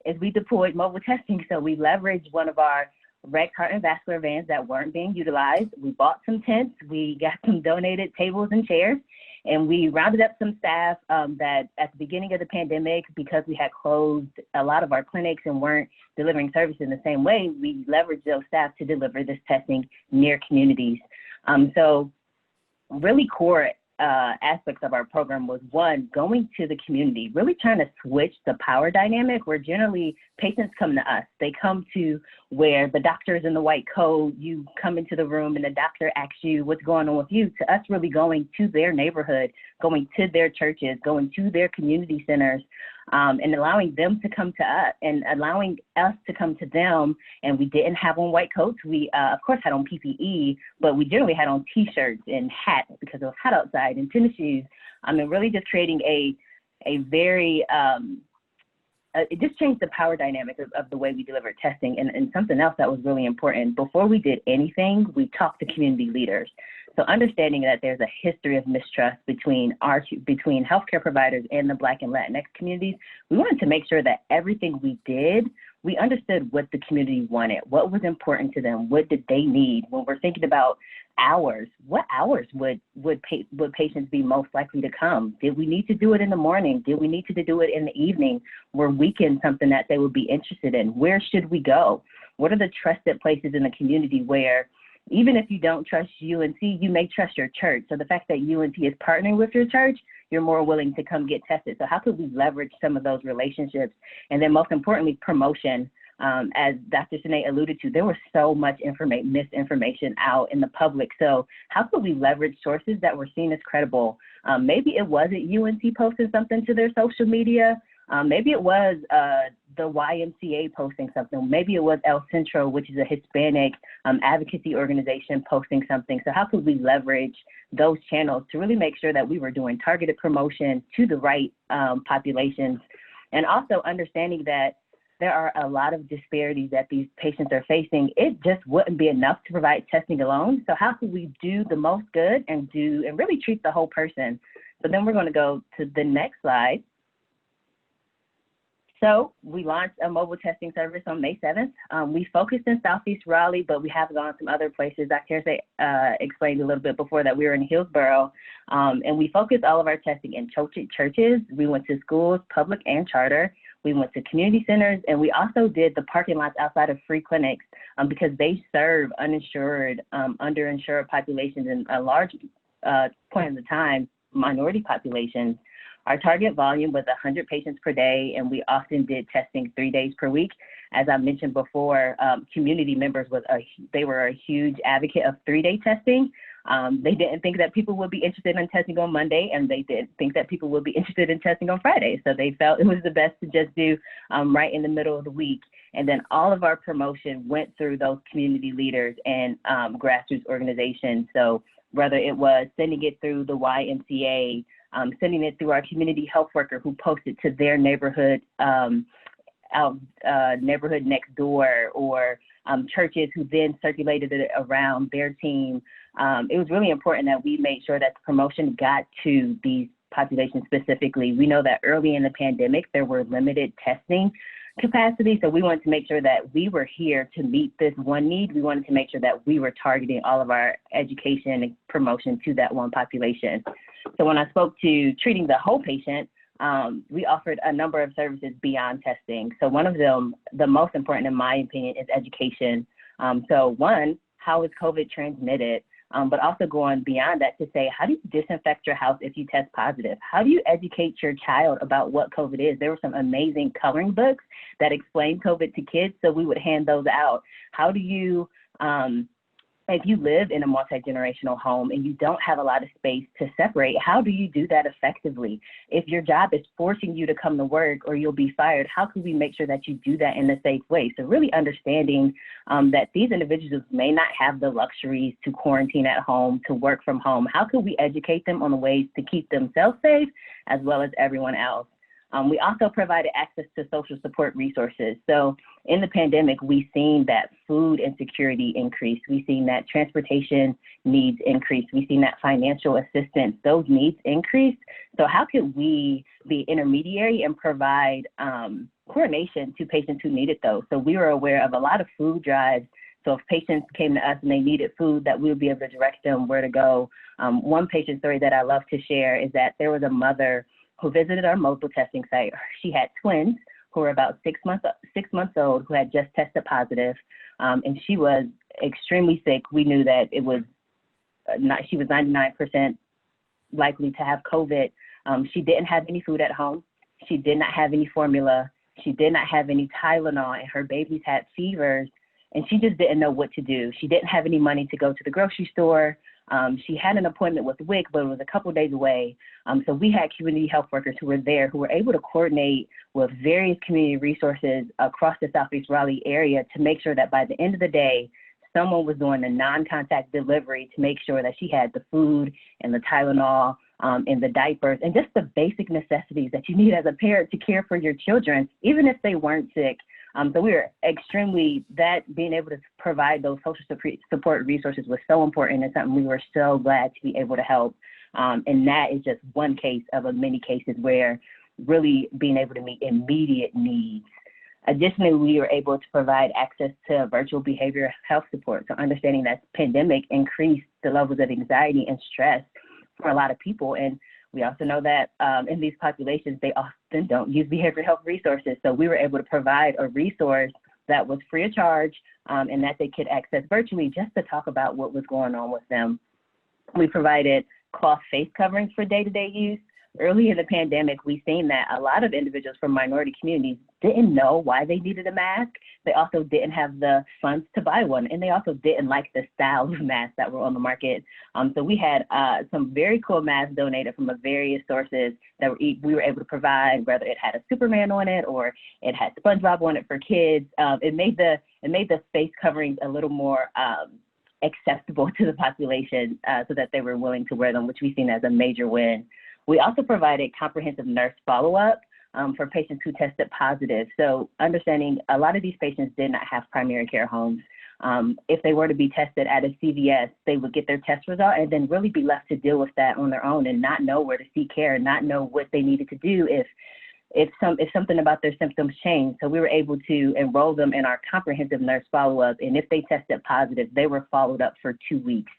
is we deployed mobile testing. So we leveraged one of our rec heart and vascular vans that weren't being utilized. We bought some tents, we got some donated tables and chairs, and we rounded up some staff that at the beginning of the pandemic, because we had closed a lot of our clinics and weren't delivering service in the same way, we leveraged those staff to deliver this testing near communities. So really core aspects of our program was, one, going to the community, really trying to switch the power dynamic where generally patients come to us. They come to where the doctor is in the white coat, you come into the room and the doctor asks you what's going on with you, to us really going to their neighborhood, going to their churches, going to their community centers, and allowing them to come to us and allowing us to come to them. And we didn't have on white coats. We, of course, had on PPE, but we generally had on T-shirts and hats because it was hot outside, and tennis shoes. And really just creating a very, it just changed the power dynamic of the way we delivered testing. And something else that was really important, before we did anything, we talked to community leaders. So understanding that there's a history of mistrust between healthcare providers and the Black and Latinx communities, we wanted to make sure that everything we did, we understood what the community wanted, what was important to them, what did they need. When we're thinking about hours, what hours would patients be most likely to come? Did we need to do it in the morning? Did we need to do it in the evening? Were weekends something that they would be interested in? Where should we go? What are the trusted places in the community where, even if you don't trust UNC, you may trust your church. So the fact that UNC is partnering with your church, you're more willing to come get tested. So how could we leverage some of those relationships? And then most importantly, promotion. As Dr. Cené alluded to, there was so much misinformation out in the public. So how could we leverage sources that were seen as credible Maybe it wasn't UNC posting something to their social media. Maybe it was the YMCA posting something. Maybe it was El Centro, which is a Hispanic advocacy organization, posting something. So how could we leverage those channels to really make sure that we were doing targeted promotion to the right populations, and also understanding that there are a lot of disparities that these patients are facing. It just wouldn't be enough to provide testing alone. So how could we do the most good and really treat the whole person? So then we're going to go to the next slide. So we launched a mobile testing service on May 7th. We focused in Southeast Raleigh, but we have gone some other places. Dr. Herce explained a little bit before that we were in Hillsborough, and we focused all of our testing in churches. We went to schools, public and charter. We went to community centers, and we also did the parking lots outside of free clinics because they serve uninsured, underinsured populations and a large point of the time, minority populations. Our target volume was 100 patients per day, and we often did testing 3 days per week. As I mentioned before, community members were a huge advocate of 3-day testing. They didn't think that people would be interested in testing on Monday, and they didn't think that people would be interested in testing on Friday. So they felt it was the best to just do right in the middle of the week. And then all of our promotion went through those community leaders and grassroots organizations. So whether it was sending it through the YMCA, sending it through our community health worker who posted to their neighborhood, neighborhood next door, or churches who then circulated it around their team. It was really important that we made sure that the promotion got to these populations specifically. We know that early in the pandemic, there were limited testing capacity. So we wanted to make sure that we were here to meet this one need. We wanted to make sure that we were targeting all of our education and promotion to that one population. So when I spoke to treating the whole patient, we offered a number of services beyond testing. So one of them, the most important in my opinion, is education. So one, how is COVID transmitted? But also going beyond that to say, how do you disinfect your house if you test positive? How do you educate your child about what COVID is? There were some amazing coloring books that explain COVID to kids, so we would hand those out. How do you, if you live in a multi-generational home and you don't have a lot of space to separate, how do you do that effectively? If your job is forcing you to come to work or you'll be fired, how can we make sure that you do that in a safe way? So really understanding that these individuals may not have the luxuries to quarantine at home, to work from home. How can we educate them on the ways to keep themselves safe as well as everyone else? We also provided access to social support resources. So in the pandemic, we've seen that food insecurity increase. We've seen that transportation needs increase. We've seen that financial assistance, those needs increase. So how could we be intermediary and provide coordination to patients who needed those? So we were aware of a lot of food drives. So if patients came to us and they needed food, that we would be able to direct them where to go. One patient story that I love to share is that there was a mother who visited our mobile testing site. She had twins who were about 6 months old, who had just tested positive, and she was extremely sick. We knew that it was she was 99% likely to have COVID. She didn't have any food at home. She did not have any formula. She did not have any Tylenol, and her babies had fevers, and she just didn't know what to do. She didn't have any money to go to the grocery store. She had an appointment with WIC, but it was a couple of days away. So we had community health workers who were there, who were able to coordinate with various community resources across the Southeast Raleigh area to make sure that by the end of the day, someone was doing a non-contact delivery to make sure that she had the food and the Tylenol and the diapers and just the basic necessities that you need as a parent to care for your children, even if they weren't sick. So we were being able to provide those social support resources was so important and something we were so glad to be able to help. And that is just one case of many cases where really being able to meet immediate needs. Additionally, we were able to provide access to virtual behavioral health support. So understanding that pandemic increased the levels of anxiety and stress for a lot of people. And we also know that in these populations, they often don't use behavioral health resources. So we were able to provide a resource that was free of charge and that they could access virtually just to talk about what was going on with them. We provided cloth face coverings for day-to-day use. Early in the pandemic, we've seen that a lot of individuals from minority communities didn't know why they needed a mask. They also didn't have the funds to buy one, and they also didn't like the style of masks that were on the market. So we had some very cool masks donated from various sources that we were able to provide, whether it had a Superman on it or it had SpongeBob on it for kids. It made the face coverings a little more acceptable to the population, so that they were willing to wear them, which we've seen as a major win. We also provided comprehensive nurse follow-up for patients who tested positive. So understanding a lot of these patients did not have primary care homes. If they were to be tested at a CVS, they would get their test result and then really be left to deal with that on their own and not know where to seek care, and not know what they needed to do if something about their symptoms changed. So we were able to enroll them in our comprehensive nurse follow-up, and if they tested positive, they were followed up for 2 weeks.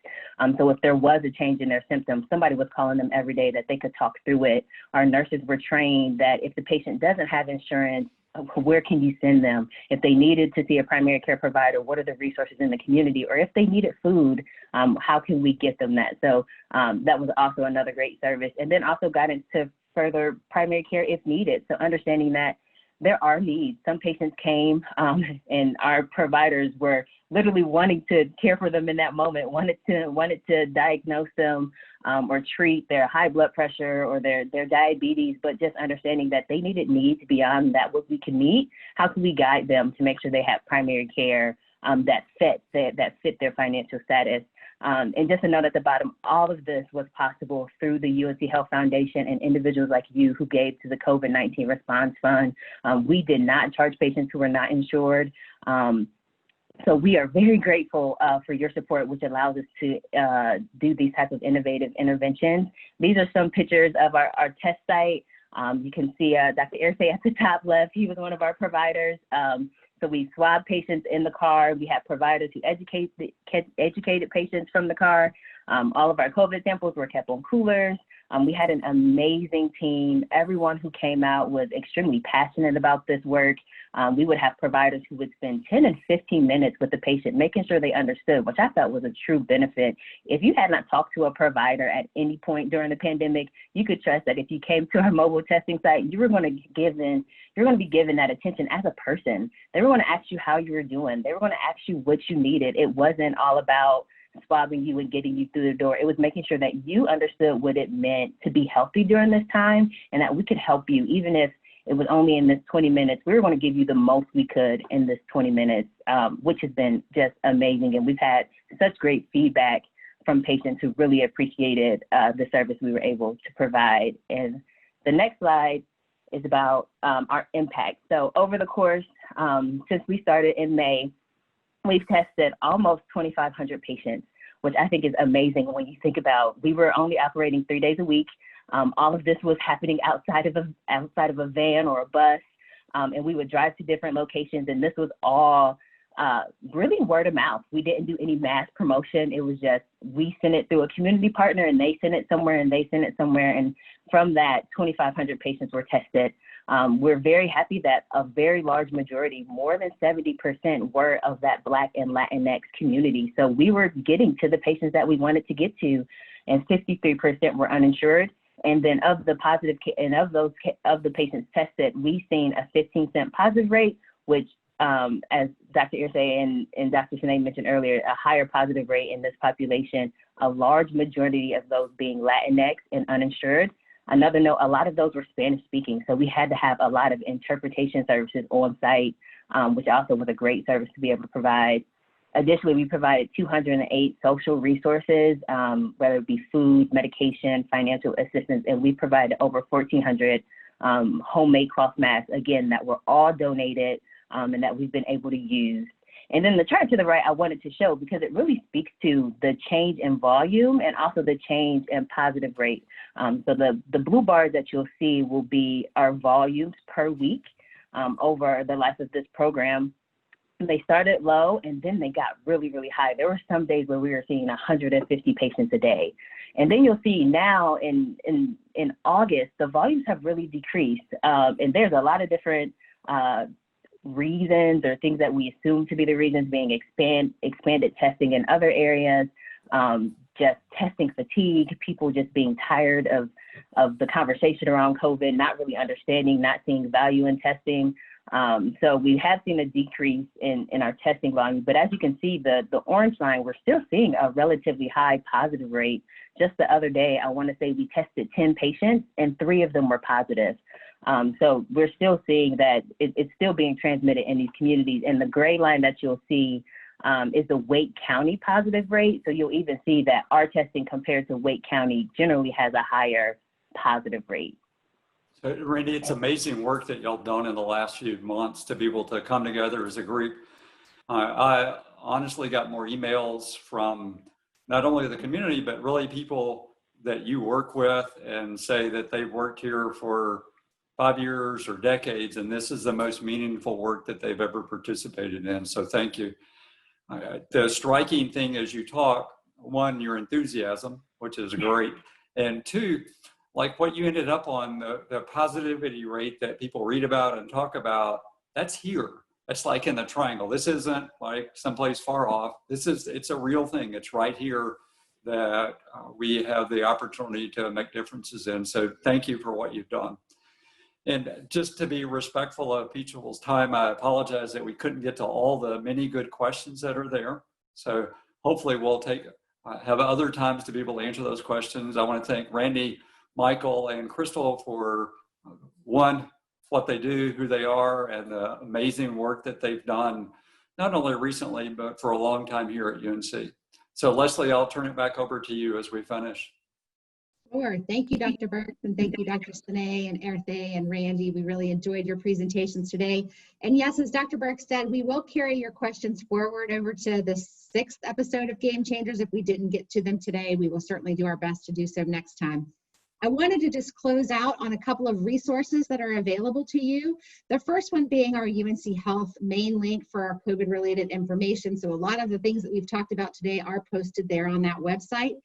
So if there was a change in their symptoms, somebody was calling them every day that they could talk through it. Our nurses were trained that if the patient doesn't have insurance, where can you send them? If they needed to see a primary care provider, what are the resources in the community? Or if they needed food, how can we get them that? So that was also another great service. And then also guidance to further primary care if needed. So understanding that there are needs. Some patients came and our providers were literally wanting to care for them in that moment, wanted to diagnose them or treat their high blood pressure or their diabetes, but just understanding that they needed needs beyond that what we can meet. How can we guide them to make sure they have primary care that fit their financial status? And just to note at the bottom, all of this was possible through the UNC Health Foundation and individuals like you who gave to the COVID-19 Response Fund. We did not charge patients who were not insured. So we are very grateful for your support, which allows us to do these types of innovative interventions. These are some pictures of our test site. You can see Dr. Herce at the top left. He was one of our providers. So we swabbed patients in the car. We had providers who educated patients from the car. All of our COVID samples were kept on coolers. We had an amazing team. Everyone who came out was extremely passionate about this work. We would have providers who would spend 10 and 15 minutes with the patient, making sure they understood, which I felt was a true benefit. If you had not talked to a provider at any point during the pandemic, you could trust that if you came to our mobile testing site, you were going to be given that attention as a person. They were going to ask you how you were doing. They were going to ask you what you needed. It wasn't all about swabbing you and getting you through the door. It was making sure that you understood what it meant to be healthy during this time and that we could help you, even if it was only in this 20 minutes. We were going to give you the most we could in this 20 minutes, which has been just amazing. And we've had such great feedback from patients who really appreciated the service we were able to provide. And the next slide is about our impact. So over the course, since we started in May, we've tested almost 2,500 patients, which I think is amazing when you think about we were only operating 3 days a week. All of this was happening outside of a van or a bus, and we would drive to different locations, and this was all really word of mouth. We didn't do any mass promotion. It was just we sent it through a community partner, and they sent it somewhere, and they sent it somewhere, and from that, 2,500 patients were tested. We're very happy that a very large majority, more than 70%, were of that Black and Latinx community. So we were getting to the patients that we wanted to get to, and 53% were uninsured. And then of the patients tested, we've seen a 15-cent positive rate, which, as Dr. Herce and Dr. Cené mentioned earlier, a higher positive rate in this population, a large majority of those being Latinx and uninsured. Another note, a lot of those were Spanish speaking, so we had to have a lot of interpretation services on site, which also was a great service to be able to provide. Additionally, we provided 208 social resources, whether it be food, medication, financial assistance, and we provided over 1,400 homemade cloth masks, again, that were all donated and that we've been able to use. And then the chart to the right, I wanted to show because it really speaks to the change in volume and also the change in positive rate. So the blue bars that you'll see will be our volumes per week over the life of this program. They started low and then they got really, really high. There were some days where we were seeing 150 patients a day. And then you'll see now in August, the volumes have really decreased. And there's a lot of different reasons or things that we assume to be the reasons, being expanded testing in other areas, just testing fatigue, people just being tired of the conversation around COVID, not really understanding, not seeing value in testing. So we have seen a decrease in our testing volume, but as you can see, the orange line, we're still seeing a relatively high positive rate. Just the other day, I want to say we tested 10 patients and 3 of them were positive. So we're still seeing that it's still being transmitted in these communities. And the gray line that you'll see is the Wake County positive rate. So you'll even see that our testing compared to Wake County generally has a higher positive rate. So, Randi, it's amazing work that y'all done in the last few months to be able to come together as a group. I honestly got more emails from not only the community, but really people that you work with and say that they've worked here for 5 years or decades, and this is the most meaningful work that they've ever participated in. So thank you. The striking thing as you talk, one, your enthusiasm, which is great, and two, like what you ended up on, the positivity rate that people read about and talk about, that's here. It's like in the triangle. This isn't like someplace far off. It's a real thing. It's right here that we have the opportunity to make differences in. So thank you for what you've done. And just to be respectful of Peachable's time, I apologize that we couldn't get to all the many good questions that are there. So hopefully we'll have other times to be able to answer those questions. I want to thank Randi, Michael, and Crystal for what they do, who they are, and the amazing work that they've done, not only recently, but for a long time here at UNC. So Leslie, I'll turn it back over to you as we finish. Sure. Thank you, Dr. Burks, and thank you, Dr. Cené and Herce and Randi. We really enjoyed your presentations today. And yes, as Dr. Burks said, we will carry your questions forward over to the 6th episode of Game Changers. If we didn't get to them today, we will certainly do our best to do so next time. I wanted to just close out on a couple of resources that are available to you. The first one being our UNC Health main link for our COVID-related information. So a lot of the things that we've talked about today are posted there on that website.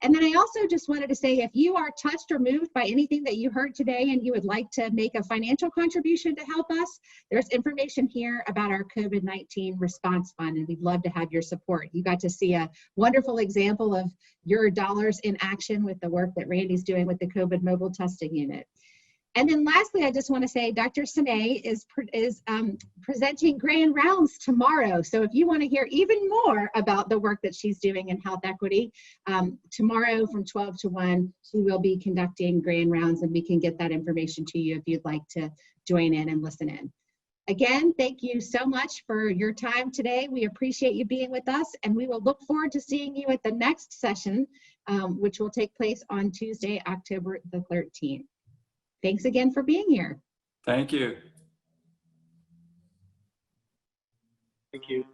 And then I also just wanted to say, if you are touched or moved by anything that you heard today and you would like to make a financial contribution to help us, there's information here about our COVID-19 response fund, and we'd love to have your support. You got to see a wonderful example of your dollars in action with the work that Randi's doing with the COVID mobile testing unit. And then lastly, I just want to say Dr. Cené is presenting grand rounds tomorrow. So if you want to hear even more about the work that she's doing in health equity, tomorrow from 12 to 1, she will be conducting grand rounds, and we can get that information to you if you'd like to join in and listen in. Again, thank you so much for your time today. We appreciate you being with us, and we will look forward to seeing you at the next session, which will take place on Tuesday, October the 13th. Thanks again for being here. Thank you. Thank you.